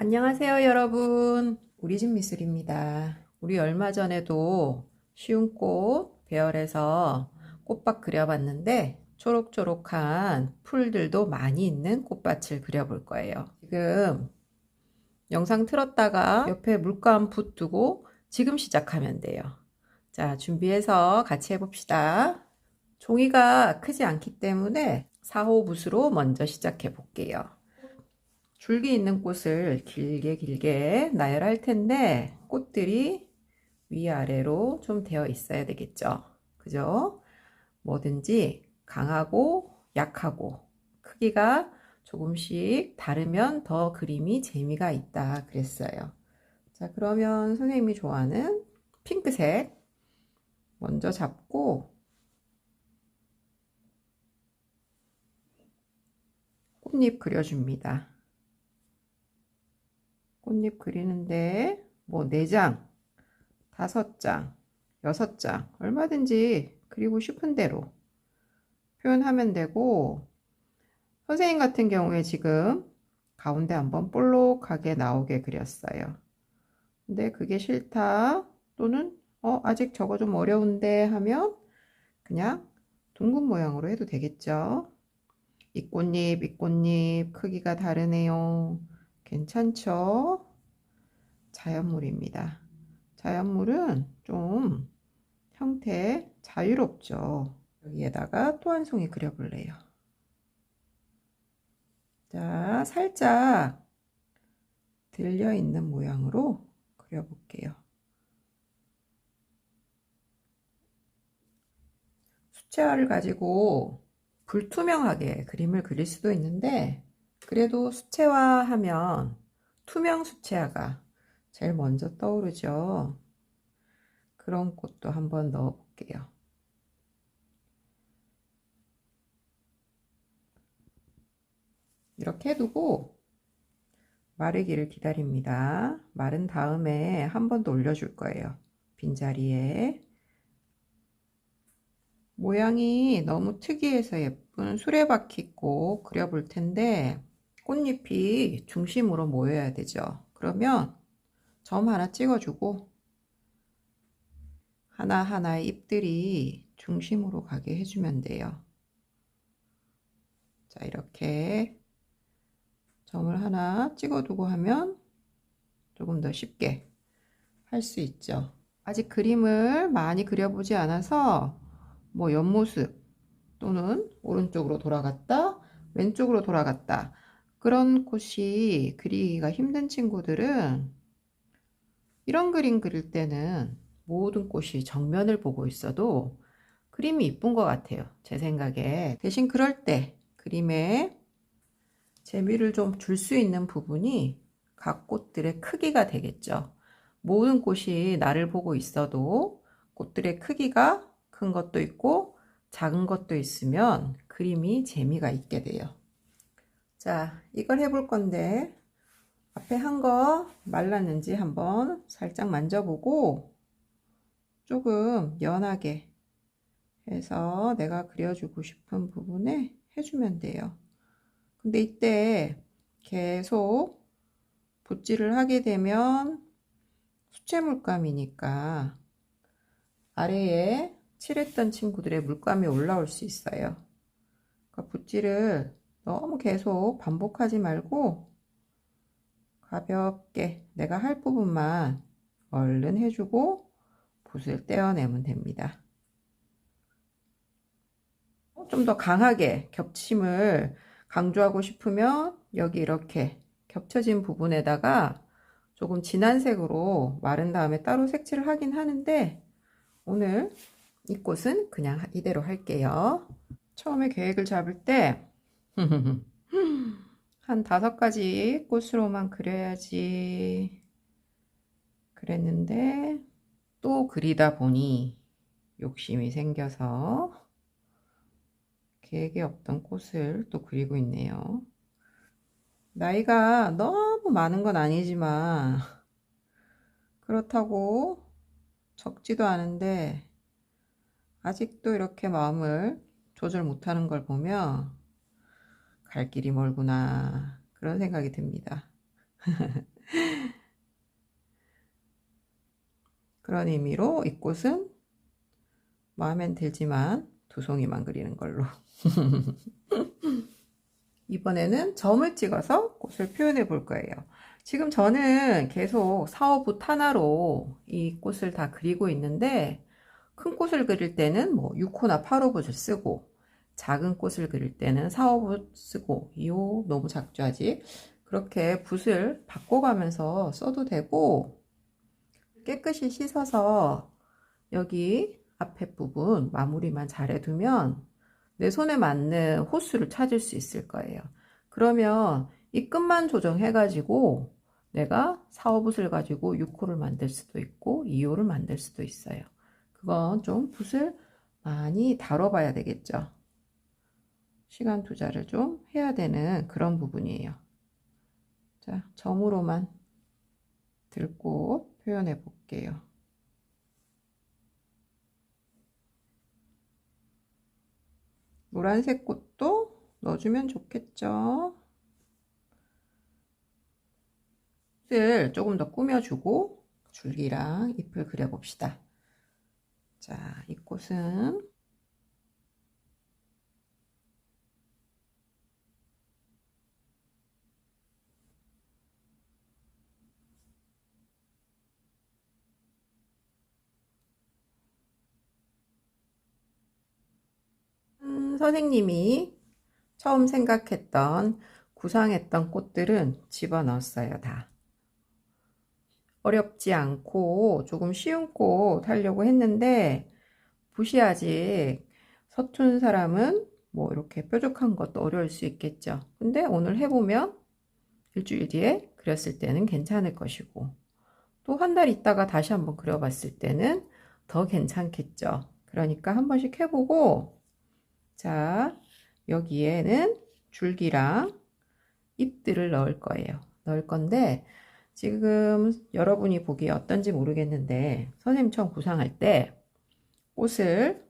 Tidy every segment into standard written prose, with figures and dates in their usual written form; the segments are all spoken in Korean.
안녕하세요, 여러분. 우리 집 미술입니다. 우리 얼마 전에도 쉬운 꽃 배열해서 꽃밭 그려봤는데 초록초록한 풀들도 많이 있는 꽃밭을 그려볼 거예요. 지금 영상 틀었다가 옆에 물감 붓 두고 지금 시작하면 돼요. 자, 준비해서 같이 해봅시다. 종이가 크지 않기 때문에 4호 붓으로 먼저 시작해 볼게요. 줄기 있는 꽃을 길게 나열할 텐데 꽃들이 위아래로 좀 되어 있어야 되겠죠. 그죠? 뭐든지 강하고 약하고 크기가 조금씩 다르면 더 그림이 재미가 있다 그랬어요. 자, 그러면 선생님이 좋아하는 핑크색 먼저 잡고 꽃잎 그려줍니다. 꽃잎 그리는데 뭐 4장, 5장, 6장 얼마든지 그리고 싶은 대로 표현하면 되고, 선생님 같은 경우에 지금 가운데 한번 볼록하게 나오게 그렸어요. 근데 그게 싫다 또는 아직 저거 좀 어려운데 하면 그냥 둥근 모양으로 해도 되겠죠. 이 꽃잎 크기가 다르네요. 괜찮죠? 자연물입니다. 자연물은 좀 형태 자유롭죠. 여기에다가 또 한 송이 그려볼래요. 자, 살짝 들려 있는 모양으로 그려볼게요. 수채화를 가지고 불투명하게 그림을 그릴 수도 있는데, 그래도 수채화 하면 투명 수채화가 제일 먼저 떠오르죠. 그런 꽃도 한번 넣어 볼게요. 이렇게 해두고 마르기를 기다립니다. 마른 다음에 한 번 더 올려줄 거예요. 빈자리에. 모양이 너무 특이해서 예쁜 수레바퀴꽃 그려볼 텐데 꽃잎이 중심으로 모여야 되죠. 그러면 점 하나 찍어주고 하나하나의 잎들이 중심으로 가게 해주면 돼요. 자, 이렇게 점을 하나 찍어두고 하면 조금 더 쉽게 할 수 있죠. 아직 그림을 많이 그려보지 않아서 뭐 옆모습 또는 오른쪽으로 돌아갔다 왼쪽으로 돌아갔다 그런 꽃이 그리기가 힘든 친구들은 이런 그림 그릴 때는 모든 꽃이 정면을 보고 있어도 그림이 이쁜 것 같아요. 제 생각에. 대신 그럴 때 그림에 재미를 좀 줄 수 있는 부분이 각 꽃들의 크기가 되겠죠. 모든 꽃이 나를 보고 있어도 꽃들의 크기가 큰 것도 있고 작은 것도 있으면 그림이 재미가 있게 돼요. 자, 이걸 해볼 건데 앞에 한 거 말랐는지 한번 살짝 만져보고 조금 연하게 해서 내가 그려주고 싶은 부분에 해주면 돼요. 근데 이때 계속 붓질을 하게 되면 수채 물감이니까 아래에 칠했던 친구들의 물감이 올라올 수 있어요. 그러니까 붓질을 너무 계속 반복하지 말고 가볍게 내가 할 부분만 얼른 해주고 붓을 떼어내면 됩니다. 좀 더 강하게 겹침을 강조하고 싶으면 여기 이렇게 겹쳐진 부분에다가 조금 진한 색으로 마른 다음에 따로 색칠을 하긴 하는데 오늘 이 꽃은 그냥 이대로 할게요. 처음에 계획을 잡을 때 한 5가지 꽃으로만 그려야지 그랬는데 또 그리다 보니 욕심이 생겨서 계획에 없던 꽃을 또 그리고 있네요. 나이가 너무 많은 건 아니지만 그렇다고 적지도 않은데 아직도 이렇게 마음을 조절 못하는 걸 보면 갈 길이 멀구나 그런 생각이 듭니다. 그런 의미로 이 꽃은 마음엔 들지만 두 송이만 그리는 걸로. 이번에는 점을 찍어서 꽃을 표현해 볼 거예요. 지금 저는 계속 4호붓 하나로 이 꽃을 다 그리고 있는데, 큰 꽃을 그릴 때는 뭐 6호나 8호붓을 쓰고, 작은 꽃을 그릴 때는 4호붓 쓰고, 2호 너무 작죠 아직. 그렇게 붓을 바꿔가면서 써도 되고, 깨끗이 씻어서 여기 앞에 부분 마무리만 잘 해두면 내 손에 맞는 호수를 찾을 수 있을 거예요. 그러면 이 끝만 조정해 가지고 내가 4호붓을 가지고 6호를 만들 수도 있고 2호를 만들 수도 있어요. 그건 좀 붓을 많이 다뤄봐야 되겠죠. 시간 투자를 좀 해야 되는 그런 부분이에요. 자, 점으로만 들고 표현해 볼게요. 노란색 꽃도 넣어주면 좋겠죠. 꽃을 조금 더 꾸며주고 줄기랑 잎을 그려봅시다. 자, 이 꽃은 선생님이 처음 생각했던 구상했던 꽃들은 집어넣었어요. 다 어렵지 않고 조금 쉬운 꽃 하려고 했는데 붓이 아직 서툰 사람은 뭐 이렇게 뾰족한 것도 어려울 수 있겠죠. 근데 오늘 해보면 일주일 뒤에 그렸을 때는 괜찮을 것이고 또 한 달 있다가 다시 한번 그려봤을 때는 더 괜찮겠죠. 그러니까 한 번씩 해보고, 자, 여기에는 줄기랑 잎들을 넣을 거예요. 넣을 건데 지금 여러분이 보기에 어떤지 모르겠는데 선생님처럼 구상할 때 꽃을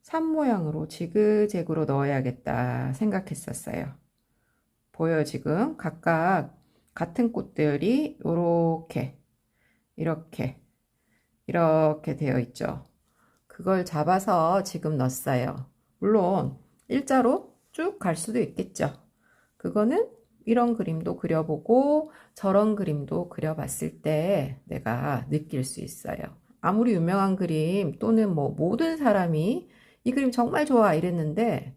산 모양으로 지그재그로 넣어야겠다 생각했었어요. 보여요. 지금 각각 같은 꽃들이 이렇게 되어 있죠. 그걸 잡아서 지금 넣었어요. 물론 일자로 쭉 갈 수도 있겠죠. 그거는 이런 그림도 그려보고 저런 그림도 그려봤을 때 내가 느낄 수 있어요. 아무리 유명한 그림 또는 뭐 모든 사람이 이 그림 정말 좋아 이랬는데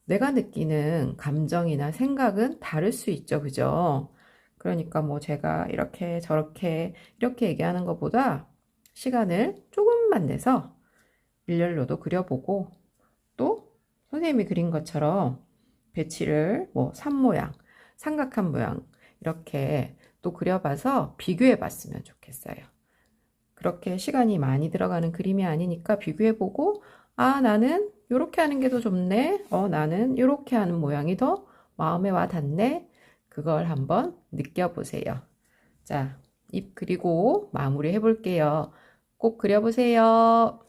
내가 느끼는 감정이나 생각은 다를 수 있죠. 그죠? 그러니까 뭐 제가 이렇게 저렇게 이렇게 얘기하는 것보다 시간을 조금만 내서 일렬로도 그려보고 또 선생님이 그린 것처럼 배치를 뭐 산 모양, 삼각한 모양 이렇게 또 그려봐서 비교해 봤으면 좋겠어요. 그렇게 시간이 많이 들어가는 그림이 아니니까 비교해보고 아 나는 이렇게 하는 게 더 좋네. 나는 이렇게 하는 모양이 더 마음에 와 닿네. 그걸 한번 느껴보세요. 자, 잎 그리고 마무리 해볼게요. 꼭 그려보세요.